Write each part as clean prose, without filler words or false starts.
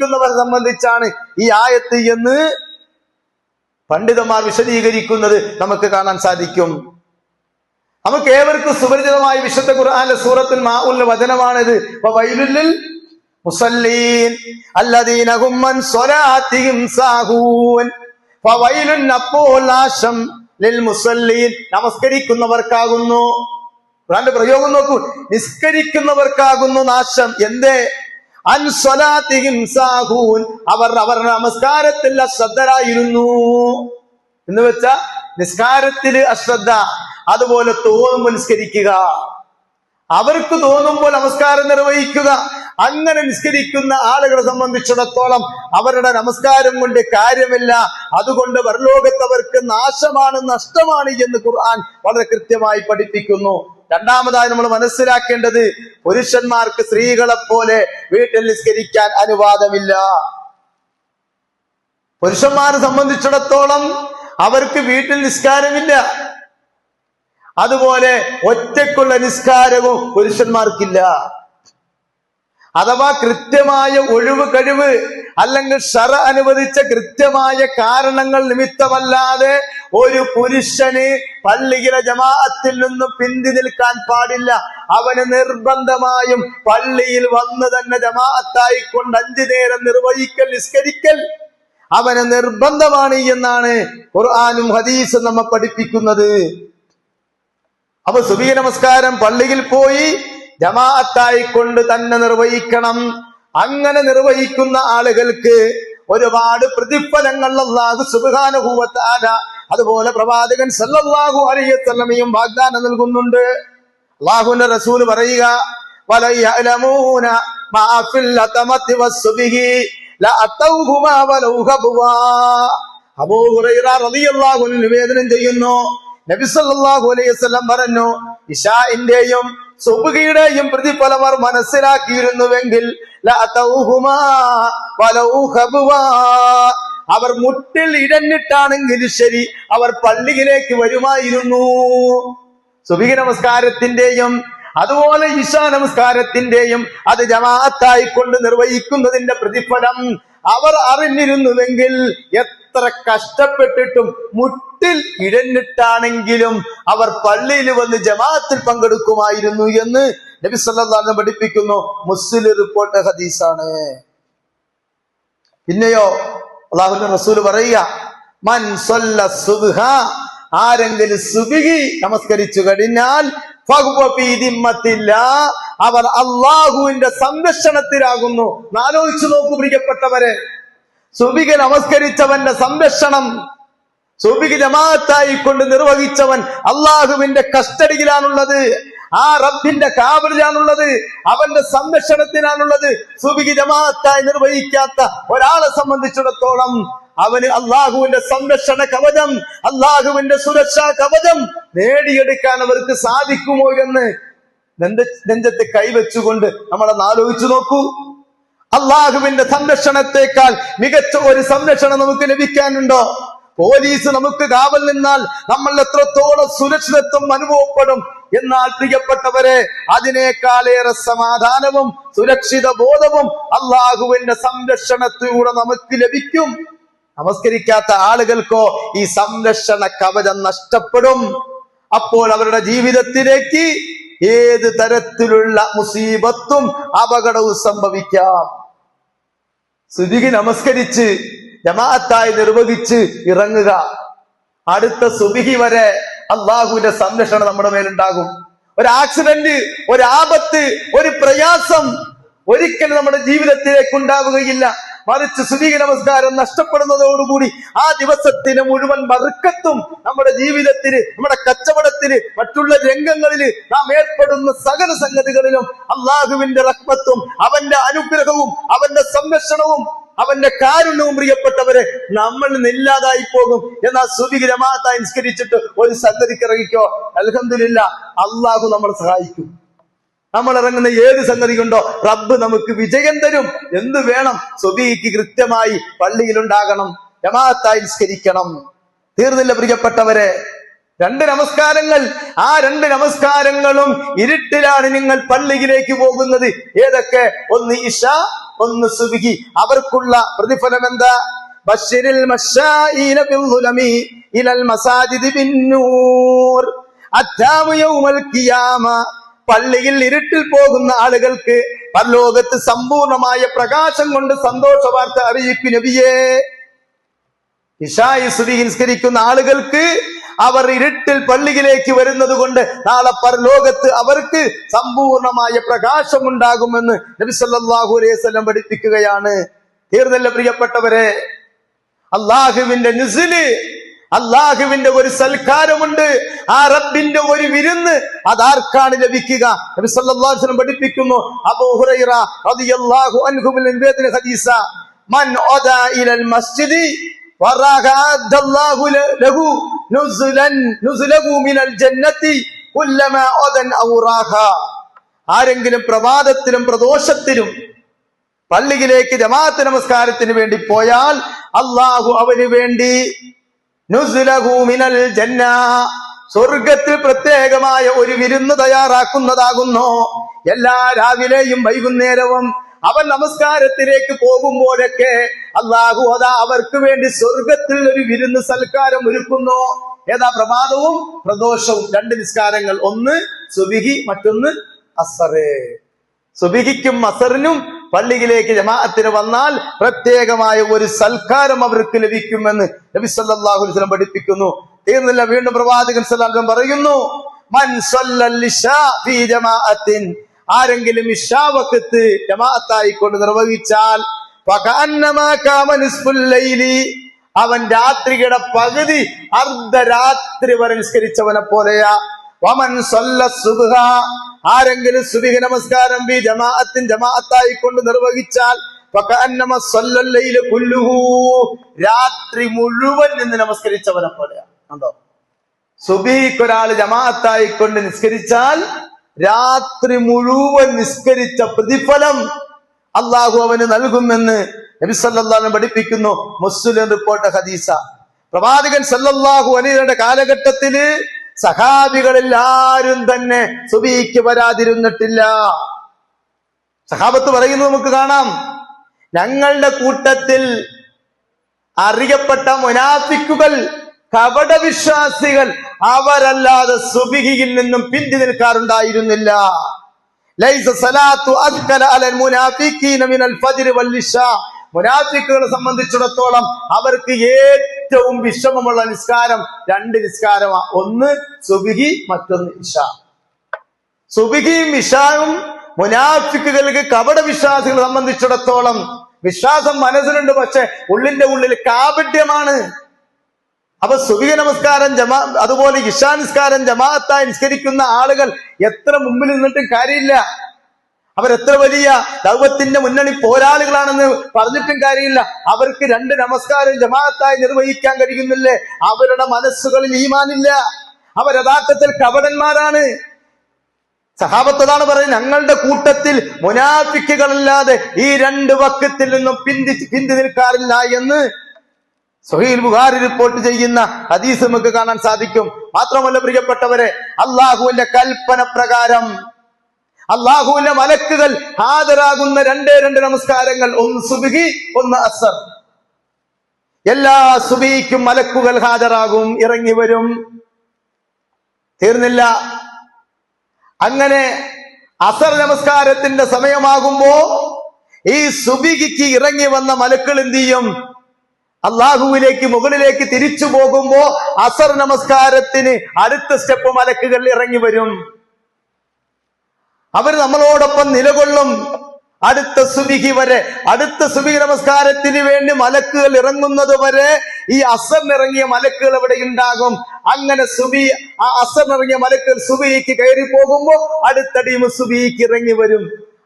നമസ്കരിക്കുന്നവരെ സംബന്ധിച്ചാണ് ഈ ആയത്ത് എന്ന് പണ്ഡിതന്മാർ വിശദീകരിക്കുന്നത് നമുക്ക് കാണാൻ സാധിക്കും. നമുക്ക് ഏവർക്കും സുപരിചിതമായ വിശുദ്ധ ഖുർആനിലെ സൂറത്തുൽ മാഉനിലെ വചനമാണിത്. വവൈലുൽ മുസല്ലീൻ അല്ലദീന ഹും അൻ സ്വലാത്തിഹിം സാഹൂൻ. ഫവൈലുൻ അപ്പോൾ നാശം ലിൽ മുസല്ലീൻ, നമസ്കരിക്കുന്നവർക്കാകുന്നു. ഖുർആന്റെ പ്രയോഗം നോക്കൂ, നിസ്കരിക്കുന്നവർക്കാകുന്നു നാശം. എന്തേ? അൻ സ്വലാത്തിഹിം സാഹൂൻ, അവർ അവരുടെ നമസ്കാരത്തിൽ അശ്രദ്ധരായിരുന്നു എന്ന് വെച്ചാ നിസ്കാരത്തില് അശ്രദ്ധ, അതുപോലെ തോന്നുമ്പോൾ നിസ്കരിക്കുക, അവർക്ക് തോന്നുമ്പോൾ നമസ്കാരം നിർവഹിക്കുക. അങ്ങനെ നിസ്കരിക്കുന്ന ആളുകളെ സംബന്ധിച്ചിടത്തോളം അവരുടെ നമസ്കാരം കൊണ്ട് കാര്യമില്ല. അതുകൊണ്ട് പരലോകത്ത് അവർക്ക് നാശമാണ്, നഷ്ടമാണ് എന്ന് ഖുർആൻ വളരെ കൃത്യമായി പഠിപ്പിക്കുന്നു. രണ്ടാമതായി നമ്മൾ മനസ്സിലാക്കേണ്ടത്, പുരുഷന്മാർക്ക് സ്ത്രീകളെ പോലെ വീട്ടിൽ നിസ്കരിക്കാൻ അനുവാദമില്ല. പുരുഷന്മാരെ സംബന്ധിച്ചിടത്തോളം അവർക്ക് വീട്ടിൽ നിസ്കാരമില്ല. അതുപോലെ ഒറ്റയ്ക്കുള്ള നിസ്കാരവും പുരുഷന്മാർക്കില്ല. അഥവാ കൃത്യമായ ഒഴിവ് കഴിവ് അല്ലെങ്കിൽ ശറ അനുവദിച്ച കൃത്യമായ കാരണങ്ങൾ നിമിത്തമല്ലാതെ ഒരു പുരുഷന് പള്ളിയിലെ ജമാഅത്തിൽ നിന്ന് പിന്തി നിൽക്കാൻ പാടില്ല. അവന് നിർബന്ധമായും പള്ളിയിൽ വന്ന് തന്നെ ജമാഅത്തായിക്കൊണ്ട് 5 നേരം നിർവഹിക്കൽ, നിസ്കരിക്കൽ അവന് നിർബന്ധമാണ് എന്നാണ് ഖുർആനും ഹദീസും നമ്മെ പഠിപ്പിക്കുന്നത്. അപ്പൊ സുബഹി നമസ്കാരം പള്ളിയിൽ പോയി ജമാഅത്തായിക്കൊണ്ട് തന്നെ നിർവഹിക്കണം. അങ്ങനെ നിർവഹിക്കുന്ന ആളുകൾക്ക് ഒരുപാട് പ്രതിഫലങ്ങൾ അല്ലാഹു സുബ്ഹാനഹു വ തആല അതുപോലെ പ്രവാചകൻ സല്ലല്ലാഹു അലൈഹി വസല്ലമയും വാഗ്ദാനം നൽകുന്നുണ്ട്. അല്ലാഹുവിന്റെ റസൂൽ പറയുക, വലയഅലമൂന മാ ഫിൽ അതമത്തി വസ്സുബ്ഹി ലഅതൗഹുമാ വലൗ ഖബവാ. അബൂ ഹുറൈറ റളിയല്ലാഹു അൻഹു നിവേദനം ചെയ്യുന്നു, നബി സല്ലല്ലാഹു അലൈഹി വസല്ലം പറഞ്ഞു, ഇശാഇന്റെയും സുബ്ഹിയുടെയും പ്രതിഫലം അവർ മനസ്സിലാക്കിയിരുന്നുവെങ്കിൽ ലഅതൗഹുമാ വലൗ ഖബവാ, അവർ മുട്ടിൽ ഇടഞ്ഞിട്ടാണെങ്കിലും ശരി അവർ പള്ളിയിലേക്ക് വരുമായിരുന്നു. സുബ്ഹി നമസ്കാരത്തിന്റെയും അതുപോലെ ഇശാ നമസ്കാരത്തിന്റെയും അത് ജമാഅത്തായിക്കൊണ്ട് നിർവഹിക്കുന്നതിന്റെ പ്രതിഫലം അവർ അറിഞ്ഞിരുന്നുവെങ്കിൽ എത്ര കഷ്ടപ്പെട്ടിട്ടും മുട്ടിൽ ഇടഞ്ഞിട്ടാണെങ്കിലും അവർ പള്ളിയിൽ വന്ന് ജമാഅത്തിൽ പങ്കെടുക്കുമായിരുന്നു എന്ന് നബി സല്ലല്ലാഹു അലൈഹി വസല്ലം പഠിപ്പിക്കുന്നു. മുസ്ലിം റിപ്പോർട്ട് ഹദീസാണ്. പിന്നെയോ അല്ലാഹുവിന്റെ റസൂൽ പറയുക, മൻ സല്ല സുബ്ഹ, ആരെങ്കിലും സുബ്ഹി നമസ്കരിച്ചു കഴിഞ്ഞാൽ ഫഹുവ ഫീ ദിമ്മത്തില്ലാഹ്, അവർ അല്ലാഹുവിന്റെ സംരക്ഷണത്തിലാകുന്നു. ആലോചിച്ചു നോക്കൂ പ്രിയപ്പെട്ടവരെ, സുബ്ഹി നമസ്കരിച്ചവന്റെ സംരക്ഷണം, സുബ്ഹി ജമാഅത്തായി കൊണ്ട് നിർവഹിച്ചവൻ അല്ലാഹുവിന്റെ കസ്റ്റഡിയിലാണുള്ളത്, ആ റബ്ബിന്റെ കാവലിലാണുള്ളത്, അവന്റെ സംരക്ഷണത്തിലാണുള്ളത്. സുബ്ഹി ജമാഅത്തായി നിർവഹിക്കാത്ത ഒരാളെ സംബന്ധിച്ചിടത്തോളം അവന് അള്ളാഹുവിന്റെ സംരക്ഷണ കവചം, അള്ളാഹുവിന്റെ സുരക്ഷാ കവചം നേടിയെടുക്കാൻ അവർക്ക് സാധിക്കുമോ എന്ന് നെഞ്ചത്ത് കൈവച്ചുകൊണ്ട് നമ്മളൊന്ന് ആലോചിച്ചു നോക്കൂ. അള്ളാഹുവിന്റെ സംരക്ഷണത്തെക്കാൾ മികച്ച ഒരു സംരക്ഷണം നമുക്ക് ലഭിക്കാനുണ്ടോ? പോലീസ് നമുക്ക് കാവൽ നിന്നാൽ നമ്മൾ എത്രത്തോളം സുരക്ഷിതത്വം അനുഭവപ്പെടും. എന്നാൽ പ്രിയപ്പെട്ടവരെ, അതിനേക്കാളേറെ സമാധാനവും സുരക്ഷിത ബോധവും അള്ളാഹുവിന്റെ സംരക്ഷണത്തിലൂടെ നമുക്ക് ലഭിക്കും. നമസ്കരിക്കാത്ത ആളുകൾക്കോ ഈ സംരക്ഷണ കവചം നഷ്ടപ്പെടും. അപ്പോൾ അവരുടെ ജീവിതത്തിലേക്ക് ഏത് തരത്തിലുള്ള മുസീബത്തും അപകടവും സംഭവിക്കാം. സുബ്ഹി നമസ്കരിച്ച് ജമാഅത്തായി നിർവഹിച്ച് ഇറങ്ങുക, അടുത്ത സുബ്ഹി വരെ അള്ളാഹുവിന്റെ സംരക്ഷണം നമ്മുടെ മേലുണ്ടാകും. ഒരു ആക്സിഡന്റ്, ഒരു ആപത്ത്, ഒരു പ്രയാസം ഒരിക്കലും നമ്മുടെ ജീവിതത്തിലേക്ക് ഉണ്ടാവുകയില്ല. മറിച്ച് സുബ്ഹി നമസ്കാരം നഷ്ടപ്പെടുന്നതോടുകൂടി ആ ദിവസത്തിന് മുഴുവൻ ബർക്കത്തും നമ്മുടെ ജീവിതത്തിന്, നമ്മുടെ കച്ചവടത്തിന്, മറ്റുള്ള രംഗങ്ങളിൽ നാം ഏർപ്പെടുന്ന സകല സംഗതികളിലും അള്ളാഹുവിന്റെ റഹ്മത്തും അവന്റെ അനുഗ്രഹവും അവന്റെ സംരക്ഷണവും അവന്റെ കാരുണ്യവും പ്രിയപ്പെട്ടവരെ നമ്മൾ ഇല്ലാതായി പോകും. എന്നാൽ സുബ്ഹി ജമാഅത്തായി നിസ്കരിച്ചിട്ട് ഒരു സംഗതിക്ക് ഇറങ്ങിക്കോ, അൽഹംദുലില്ലാഹ്, അള്ളാഹു നമ്മളെ സഹായിക്കും. നമ്മൾ ഇറങ്ങുന്ന ഏത് സംഗതി കൊണ്ടോ റബ്ബ് നമുക്ക് വിജയം തരും. എന്ത് വേണം? സുബ്ഹിക്ക് കൃത്യമായി പള്ളിയിലുണ്ടാകണം, ജമാഅത്തായി നിസ്കരിക്കണം. തീർന്നില്ല പ്രിയപ്പെട്ടവരെ, 2 നമസ്കാരങ്ങൾ. ആ 2 നമസ്കാരങ്ങളും ഇരുട്ടിലാണ് നിങ്ങൾ പള്ളിയിലേക്ക് പോകുന്നത്. ഏതൊക്കെ? ഒന്ന് ഇശ, ഒന്ന് സുബ്ഹി. അവർക്കുള്ള പ്രതിഫലം എന്താ? ബശ്ശിരിൽ മശാഇന ബിൽദുലമി ഇലൽ മസാജിദി ബിന്നൂർ അത്താമു യൗമൽ ഖിയാമ. പള്ളിയിൽ ഇരുട്ടിൽ പോകുന്ന ആളുകൾക്ക് പരലോകത്ത് സമ്പൂർണമായ പ്രകാശം കൊണ്ട് സന്തോഷ വാർത്ത അറിയിക്കും നബിയേ. ഇശാഇ സുബ്ഹി നിസ്കരിക്കുന്ന ആളുകൾക്ക് അവർ ഇരുട്ടിൽ പള്ളിയിലേക്ക് വരുന്നത് കൊണ്ട് നാളെ പരലോകത്ത് അവർക്ക് സമ്പൂർണമായ പ്രകാശം ഉണ്ടാകുമെന്ന് നബി സല്ലല്ലാഹു അലൈഹി വസല്ലം പഠിപ്പിക്കുകയാണ്. തീർന്നല്ല പ്രിയപ്പെട്ടവരെ, അള്ളാഹുവിന്റെ നുസ്ല്, അള്ളാഹുവിന്റെ ഒരു സൽക്കാരമുണ്ട്. ആ റബ്ബിന്റെ ഒരു വിരുന്ന് അതാർക്കാണ് ലഭിക്കുക? നബി സല്ലല്ലാഹു അലൈഹി വസല്ലം പഠിപ്പിക്കുന്നു. അബൂ ഹുറൈറ റളിയല്ലാഹു അൻഹു നിവേദന ഹദീസ, മൻ അദാ ഇലൽ മസ്ജിദി വറഅദല്ലാഹു ലഹു നുസ്ലഹു മിനൽ ജന്നത്തി കുല്ലമാ അദൻ ഔ റാഹ. ആരെങ്കിലും പ്രഭാതത്തിലും പ്രദോഷത്തിലും പള്ളിയിലേക്ക് ജമാഅത്ത് നമസ്കാരത്തിന് വേണ്ടി പോയാൽ അള്ളാഹു അവന് വേണ്ടി നുസ്ലഹു മിനൽ ജന്ന, സ്വർഗത്തിൽ പ്രത്യേകമായ ഒരു വിരുന്ന് തയ്യാറാക്കുന്നതാകുന്നു. എല്ലാ രാവിലെയും വൈകുന്നേരവും അവൻ നമസ്കാരത്തിലേക്ക് പോകുമ്പോഴൊക്കെ അള്ളാഹു അതാ അവർക്ക് വേണ്ടി സ്വർഗത്തിൽ ഒരു വിരുന്ന് സൽക്കാരം ഒരുക്കുന്നു. ഏതാ? പ്രഭാതവും പ്രദോഷവും 2 നിസ്കാരങ്ങൾ. ഒന്ന് സുബ്ഹി, മറ്റൊന്ന് അസ്റ്. സുബ്ഹിക്കും അസ്റിനും പള്ളിയിലേക്ക് ജമാഅത്തിന് വന്നാൽ പ്രത്യേകമായ ഒരു സൽക്കാരം അവർക്ക് ലഭിക്കുമെന്ന് നബി സല്ലല്ലാഹു അലൈഹി വസല്ലം പഠിപ്പിക്കുന്നു. തീർന്നില്ല, വീണ്ടും പ്രവാചകൻ സല്ലല്ലാഹു അലൈഹി വസല്ലം പറയുന്നു, മൻ സല്ലൽ ഇശാ ഫീ ജമാഅത്തിൻ, ആരെങ്കിലും ഇശാ വഖത്ത് ജമാഅത്തായി കൊണ്ട് നിർവഹിച്ചാൽ ഫകഅന്നമാ കാമ നിസ്ഫുൽ ലൈലി, അവൻ രാത്രിയുടെ പകുതി അർദ്ധരാത്രി വരെ നിസ്കരിച്ചവനെ പോലെയാ. വമൻ സല്ല സുബ്ഹ, ആരെങ്കിലും സുബ്ഹി നമസ്കാരം ബി ജമാഅത്തിൻ ജമാഅത്തായി കൊണ്ട് നിർവഹിച്ചാൽ ഫകഅന്നമാ സല്ലൽ ലൈല കുല്ലുഹു, രാത്രി മുഴുവൻ നിന്ന് നമസ്കരിച്ചവനെ പോലെയാ. കണ്ടോ? സുബ്ഹിക്ക് ഒരാൾ ജമാഅത്തായി കൊണ്ട് നിസ്കരിച്ചാൽ രാത്രി മുഴുവൻ നിസ്കരിച്ച പ്രതിഫലം അള്ളാഹു അവന് നൽകുമെന്ന് നബി സല്ലല്ലാഹു അലൈഹി വസല്ലം പഠിപ്പിക്കുന്നു. മുസ്ലിം റിപ്പോർട്ട് ഹദീസ. പ്രവാചകൻ സല്ലല്ലാഹു അലൈഹി വസല്ലം കാലഘട്ടത്തില് സഹാബികളിൽ ആരും തന്നെ സുബ്ഹിക്ക് വരാതിരുന്നിട്ടില്ല. സഹാബത്ത് പറയുന്നത് നമുക്ക് കാണാം, ഞങ്ങളുടെ കൂട്ടത്തിൽ അറിയപ്പെട്ട മുനാഫിക്കുകൾ, കപടവിശ്വാസികൾ, അവരല്ലാതെ സുബ്ഹിയിൽ നിന്നും പിന്തി നിൽക്കാറുണ്ടായിരുന്നില്ല. ലൈസ സലാത്തു അസ്കല അലൽ മുനാഫിഖീന മിനൽ ഫജ്ർ വൽ ഇശാ, മുനാഫിക്കുകളെ സംബന്ധിച്ചിടത്തോളം അവർക്ക് ഏറ്റവും വിഷമമുള്ള നിസ്കാരം 2 നിസ്കാരമാണ്. ഒന്ന് സുബ്ഹി, മറ്റൊന്ന് ഇശാ. സുബ്ഹിയും ഇശായും മുനാഫിക്കുകൾക്ക്, കപടവിശ്വാസികളെ സംബന്ധിച്ചിടത്തോളം വിശ്വാസം മനസ്സിലുണ്ട്, പക്ഷെ ഉള്ളിന്റെ ഉള്ളിൽ കാപട്യമാണ്. അപ്പൊ സുബ്ഹി നമസ്കാരം അതുപോലെ ഇശാ നിസ്കാരം ജമാഅത്തായി നിസ്കരിക്കുന്ന ആളുകൾ എത്ര മുമ്പിൽ നിന്നിട്ടും കാര്യമില്ല. അവരെത്ര വലിയ ദൗവത്തിന്റെ മുന്നണി പോരാളികളാണെന്ന് പറഞ്ഞിട്ടും കാര്യമില്ല. അവർക്ക് 2 നമസ്കാരം ജമാഅത്തായി നിർവഹിക്കാൻ കഴിയുന്നില്ലേ? അവരുടെ മനസ്സുകളിൽ ഈമാനില്ല. അവർ യഥാർത്ഥത്തിൽ കപടന്മാരാണ്. സഹാബത്തതാണ് പറയുന്നത്, ഞങ്ങളുടെ കൂട്ടത്തിൽ മുനാഫിക്കുകളല്ലാതെ ഈ 2 വഖത്തിൽ നിന്നും പിന്തി നിൽക്കാറില്ല എന്ന് സ്വഹീഹ് ബുഖാരി റിപ്പോർട്ട് ചെയ്യുന്ന ഹദീസ് നമുക്ക് കാണാൻ സാധിക്കും. മാത്രമല്ല പ്രിയപ്പെട്ടവരെ, അള്ളാഹുവിന്റെ കൽപ്പന പ്രകാരം അള്ളാഹുവിന്റെ മലക്കുകൾ ഹാജരാകുന്ന 2 നമസ്കാരങ്ങൾ, ഒന്ന് സുബ്ഹി, ഒന്ന് അസ്ർ. എല്ലാ സുബ്ഹിക്കും മലക്കുകൾ ഹാജരാകും, ഇറങ്ങി വരും. തീർന്നില്ല, അങ്ങനെ അസ്ർ നമസ്കാരത്തിന്റെ സമയമാകുമ്പോ ഈ സുബ്ഹിക്ക് ഇറങ്ങി വന്ന മലക്കുകൾ എന്ത് ചെയ്യും? അള്ളാഹുവിലേക്ക് മുകളിലേക്ക് തിരിച്ചു പോകുമ്പോ അസർ നമസ്കാരത്തിന് അടുത്ത സ്റ്റെപ്പ് മലക്കുകൾ ഇറങ്ങി വരും. അവർ നമ്മളോടൊപ്പം നിലകൊള്ളും അടുത്ത സുബ്ഹി വരെ. അടുത്ത സുബ്ഹി നമസ്കാരത്തിന് വേണ്ടി മലക്കുകൾ ഇറങ്ങുന്നത് വരെ ഈ അസറിനിറങ്ങിയ മലക്കുകൾ അവിടെ ഉണ്ടാകും. അങ്ങനെ അസറിനിറങ്ങിയ മലക്കുകൾ സുബ്ഹിക്ക് കയറി പോകുമ്പോ അടുത്ത ടീം സുബ്ഹിക്ക് ഇറങ്ങി വരും.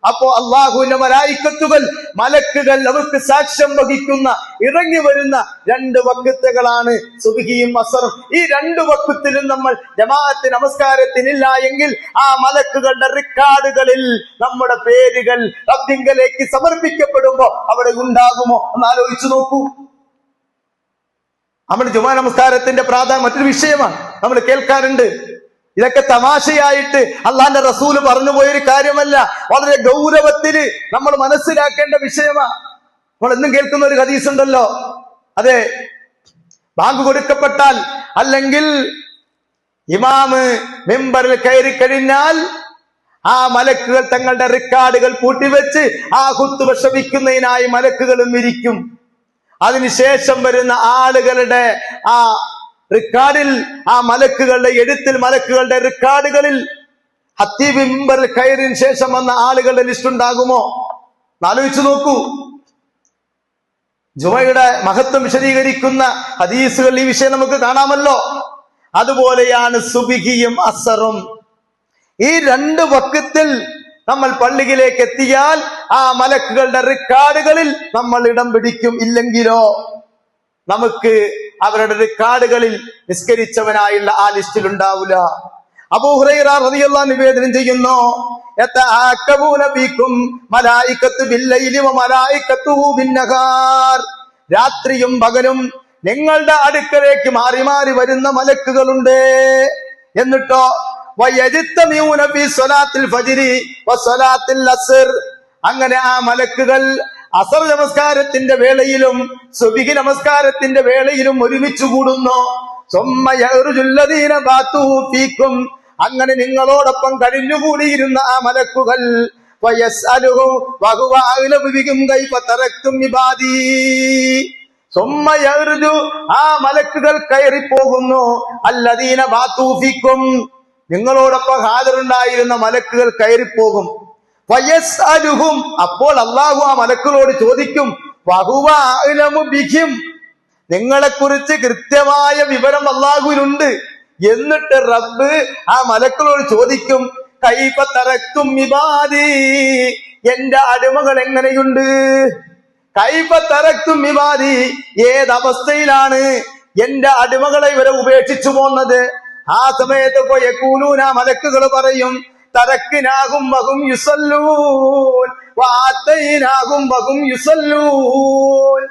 അപ്പോ അള്ളാഹുവിന്റെ മലായിക്കത്തുകൾ, മലക്കുകൾ അവർക്ക് സാക്ഷ്യം വഹിക്കുന്ന ഇറങ്ങി വരുന്ന 2 വഖത്തുകളാണ് സുബ്ഹിയും അസറും. ഈ 2 വഖത്തിലും നമ്മൾ ജമാഅത്ത് നമസ്കാരത്തിനില്ല എങ്കിൽ ആ മലക്കുകളുടെ റെക്കോർഡുകളിൽ നമ്മുടെ പേരുകൾ റബ്ബിങ്കലേക്ക് സമർപ്പിക്കപ്പെടുമ്പോ അവിടെ ഉണ്ടാകുമോ എന്ന് ആലോചിച്ചു നോക്കൂ. നമ്മുടെ ജുമാ നമസ്കാരത്തിന്റെ പ്രാധാന്യം മറ്റൊരു വിഷയമാണ്. നമ്മൾ കേൾക്കാറുണ്ട്. ഇതൊക്കെ തമാശയായിട്ട് അള്ളാന്റെ റസൂല് പറഞ്ഞു പോയൊരു കാര്യമല്ല, വളരെ ഗൗരവത്തിന് നമ്മൾ മനസ്സിലാക്കേണ്ട വിഷയമാ. നമ്മൾ എന്നും കേൾക്കുന്ന ഒരു ഹദീസ് ഉണ്ടല്ലോ, അതെ, ബാങ്ക് കൊടുക്കപ്പെട്ടാൽ അല്ലെങ്കിൽ ഇമാമ് മെമ്പറിൽ കയറി കഴിഞ്ഞാൽ ആ മലക്കുകൾ തങ്ങളുടെ റിക്കാർഡുകൾ പൂട്ടിവെച്ച് ആ ഖുത്ബ ശ്രവിക്കുന്നതിനായി മലക്കുകളും ഇരിക്കും. അതിനുശേഷം വരുന്ന ആളുകളുടെ ആ റിക്കാർഡിൽ, ആ മലക്കുകളുടെ എഴുത്തിൽ, മലക്കുകളുടെ റിക്കാർഡുകളിൽ ഖത്തീബ് മിമ്പറിൽ കയറിയതിനു ശേഷം വന്ന ആളുകളുടെ ലിസ്റ്റ് ഉണ്ടാകുമോ? ആലോചിച്ചു നോക്കൂ. ജുമയുടെ മഹത്വം വിശദീകരിക്കുന്ന ഹദീസുകൾ ഈ വിഷയം നമുക്ക് കാണാമല്ലോ. അതുപോലെയാണ് സുബ്ഹിയും അസറും. ഈ രണ്ട് വഖത്തിൽ നമ്മൾ പള്ളിയിലേക്ക് എത്തിയാൽ ആ മലക്കുകളുടെ റിക്കാർഡുകളിൽ നമ്മൾ ഇടം പിടിക്കും. ഇല്ലെങ്കിലോ നമുക്ക് അവരുടെ റിക്കാർഡുകളിൽ നിസ്കരിച്ചവനായുള്ള ആ ലിസ്റ്റിൽ ഉണ്ടാവില്ല. അബൂ ഹുറൈറ റളിയല്ലാഹു അൻഹു നിവേദനം ചെയ്യുന്നു, യതആക്കബൂന ബികും മലായികത്തു ബില്ലൈലി വ മലായികത്തുഹു ബിന്നഹാർ. രാത്രിയും പകലും നിങ്ങളുടെ അടുക്കലേക്ക് മാറി മാറി വരുന്ന മലക്കുകളുണ്ട്. എന്നിട്ടോ വയജ്തമിഊന ഫീ സ്വലാത്തിൽ ഫജ്രി വ സ്വലാത്തിൽ അസ്ർ. അങ്ങനെ ആ മലക്കുകൾ അസർ നമസ്കാരത്തിന്റെ വേളയിലും സുബ്ഹി നമസ്കാരത്തിന്റെ വേളയിലും ഒരുമിച്ച് കൂടുന്നു. സുമ്മ യഖ്റുജുല്ലദീന ബാതു ഫീകും. അങ്ങനെ നിങ്ങളോടൊപ്പം കഴിഞ്ഞുകൂടിയിരുന്ന ആ മലക്കുകൾ വയസ്അലുഹു വഹുവ അഅലമു ബികും കൈഫ തറക്തും ഇബാദി. സുമ്മ യഖ്റുജു, ആ മലക്കുകൾ കയറി പോകുന്നു. അല്ലദീന ബാതു ഫീകും, നിങ്ങളോടൊപ്പം ഹാജറുണ്ടായിരുന്ന മലക്കുകൾ കയറിപ്പോകും. വയസ്അലുഹും, അപ്പോൾ അല്ലാഹു ആ മലക്കുകളോട് ചോദിക്കും, വഹുവ അഅലമു ബിഹിം, നിങ്ങളെ കുറിച്ച് കൃത്യമായ വിവരം അല്ലാഹുവിനുണ്ട്. എന്നിട്ട് റബ്ബ് ആ മലക്കുകളോട് ചോദിക്കും, കൈഫ തറക്തും ഇബാദി, എന്റെ അടിമകൾ എങ്ങനെയുണ്ട്? കൈഫ തറക്തും ഇബാദി, ഏതവസ്ഥയിലാണ് എന്റെ അടിമകളെ ഇവരെ ഉപേക്ഷിച്ചു പോന്നത്? ആ സമയത്ത് യഖൂലൂന, മലക്കുകൾ പറയും, തറക്നാഹും വഹും യുസല്ലൂൻ വആതൈനാഹും വഹും യുസല്ലൂൻ.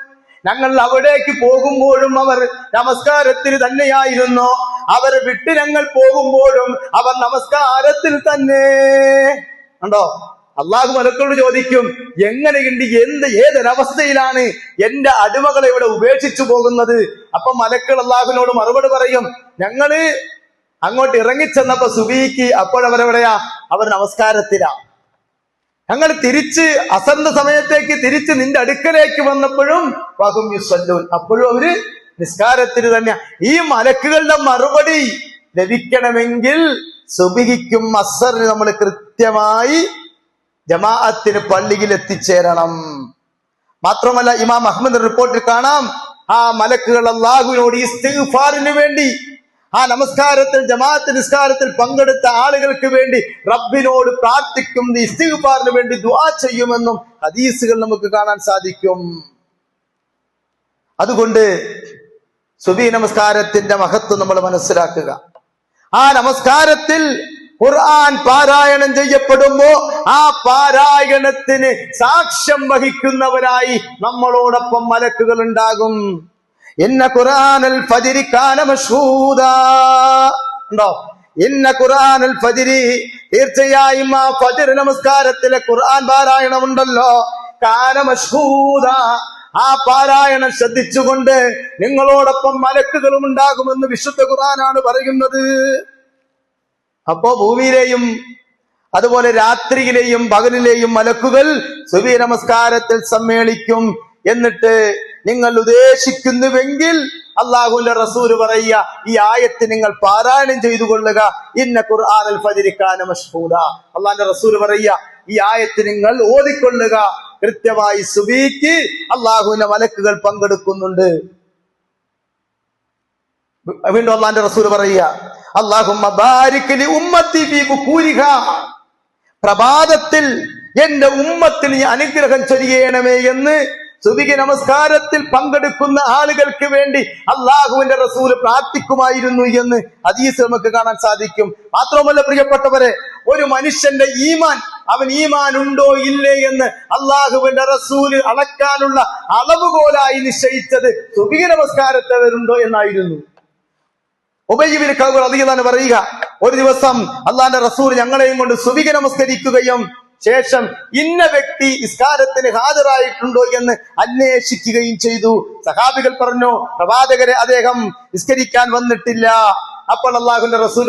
ഞങ്ങൾ അവിടേക്ക് പോകുമ്പോഴും അവർ നമസ്കാരത്തിൽ തന്നെയായിരുന്നു, അവരെ വിട്ട് ഞങ്ങൾ പോകുമ്പോഴും അവർ നമസ്കാരത്തിൽ തന്നെ. കണ്ടോ, അള്ളാഹു മലക്കളോട് ചോദിക്കും, എങ്ങനെയുണ്ട്, ഏതൊരവസ്ഥയിലാണ് എന്റെ അടിമകളെ ഇവിടെ ഉപേക്ഷിച്ചു പോകുന്നത്? അപ്പൊ മലക്കൾ അള്ളാഹുവിനോട് മറുപടി പറയും, ഞങ്ങള് അങ്ങോട്ട് ഇറങ്ങിച്ചെന്നപ്പോ സുബീക്ക്, അപ്പോഴവരെവിടെയാ? അവർ നമസ്കാരത്തിലാ. ഞങ്ങൾ തിരിച്ച് അസറിന്റെ സമയത്തേക്ക് തിരിച്ച് നിന്റെ അടുക്കലേക്ക് വന്നപ്പോഴും വഹും യുസല്ലൂൻ, അപ്പോഴും അവര് നിസ്കാരത്തിന് തന്നെയാ. ഈ മലക്കുകളുടെ മറുപടി ലഭിക്കണമെങ്കിൽ സുബ്ഹിക്കും അസറിന് നമ്മൾ കൃത്യമായി ജമാഅത്തിന് പള്ളിയിൽ എത്തിച്ചേരണം. മാത്രമല്ല, ഇമാം അഹ്മദ് റിപ്പോർട്ടിൽ കാണാം, ആ മലക്കുകൾ അല്ലാഹുവിനോട് ഇസ്തിഗ്ഫാറിന് വേണ്ടി, ആ നമസ്കാരത്തിൽ, ജമാഅത്ത് നിസ്കാരത്തിൽ പങ്കെടുത്ത ആളുകൾക്ക് വേണ്ടി റബ്ബിനോട് പ്രാർത്ഥിക്കും, ഇസ്തിഗ്ഫാറിന് വേണ്ടി ദുആ ചെയ്യുമെന്നും ഹദീസുകൾ നമുക്ക് കാണാൻ സാധിക്കും. അതുകൊണ്ട് സുബ്ഹി നമസ്കാരത്തിന്റെ മഹത്വം നമ്മൾ മനസ്സിലാക്കുക. ആ നമസ്കാരത്തിൽ ഖുർആൻ പാരായണം ചെയ്യപ്പെടുമ്പോ ആ പാരായണത്തിന് സാക്ഷ്യം വഹിക്കുന്നവരായി നമ്മളോടൊപ്പം മലക്കുകൾ ഉണ്ടാകും. ഇന്ന ഖുർആനൽ ഫജ്രി കാന മശ്ഹൂദാ. ഉണ്ടോ? ഇന്ന ഖുർആനൽ ഫജ്രി, തീർച്ചയായും ആ ഫജ്ർ നമസ്കാരത്തിലെ ഖുർആൻ പാരായണം ഉണ്ടല്ലോ, കാന മശ്ഹൂദാ, ആ പാരായണം ശ്രദ്ധിച്ചുകൊണ്ട് നിങ്ങളോടൊപ്പം മലക്കുകളും ഉണ്ടാകുമെന്ന് വിശുദ്ധ ഖുർആനാണ് പറയുന്നത്. അപ്പോ ഭൂമിയിലെയും അതുപോലെ രാത്രിയിലെയും പകലിലെയും മലക്കുകൾ സുബ്ഹി നമസ്കാരത്തിൽ സമ്മേളിക്കും. എന്നിട്ട് നിങ്ങൾ ഉദ്ദേശിക്കുന്നുവെങ്കിൽ അല്ലാഹുവിന്റെ റസൂല് പറയുക, ഈ ആയത്ത് നിങ്ങൾ പാരായണം ചെയ്തു കൊള്ളുക. ഇന്ന ഖുർആനൽ ഫജ്രി കാന മശ്ഹൂദാ. അല്ലാഹുവിന്റെ റസൂല് പറയുക, ഈ ആയത്ത് നിങ്ങൾ ഓതിക്കൊള്ളുക. കൃത്യമായി സുബ്ഹിക്ക് അല്ലാഹുവിന്റെ മലക്കുകൾ പങ്കെടുക്കുന്നുണ്ട്. വീണ്ടും അല്ലാഹുവിന്റെ റസൂല് പറയുക, അല്ലാഹുമ്മ ബാരിക് ലി ഉമ്മത്തി ഫീ ബുകൂരിഹാ, പ്രഭാതത്തിൽ എന്റെ ഉമ്മത്തിന് അനുഗ്രഹം ചൊരിയണമേ എന്ന് സുബ്ഹി നമസ്കാരത്തിൽ പങ്കെടുക്കുന്ന ആളുകൾക്ക് വേണ്ടി അള്ളാഹുവിന്റെ റസൂല് പ്രാർത്ഥിക്കുമായിരുന്നു എന്ന് ഹദീസ് നമുക്ക് കാണാൻ സാധിക്കും. മാത്രമല്ല പ്രിയപ്പെട്ടവരെ, ഒരു മനുഷ്യന്റെ ഈമാൻ, അവൻ ഈമാൻ ഉണ്ടോ ഇല്ലേ എന്ന് അള്ളാഹുവിന്റെ റസൂല് അളക്കാനുള്ള അളവുകോലായി നിശ്ചയിച്ചത് സുബ്ഹി നമസ്കാരത്തെ വരുണ്ടോ എന്നായിരുന്നു. ഉബയ്യ് ബിൻ കഅബ് റളിയല്ലാഹു അൻഹു പറയുക, ഒരു ദിവസം അള്ളാന്റെ റസൂൽ ഞങ്ങളെയും കൊണ്ട് സുബഹി നമസ്കരിക്കുകയും ശേഷം ഇന്ന വ്യക്തി നിസ്കാരത്തിന് ഹാജരായിട്ടുണ്ടോ എന്ന് അന്വേഷിക്കുകയും ചെയ്തു. സഹാബികൾ പറഞ്ഞു, പ്രവാചകരെ, അദ്ദേഹം നിസ്കരിക്കാൻ വന്നിട്ടില്ല. അപ്പോൾ അള്ളാഹുവിന്റെ റസൂൽ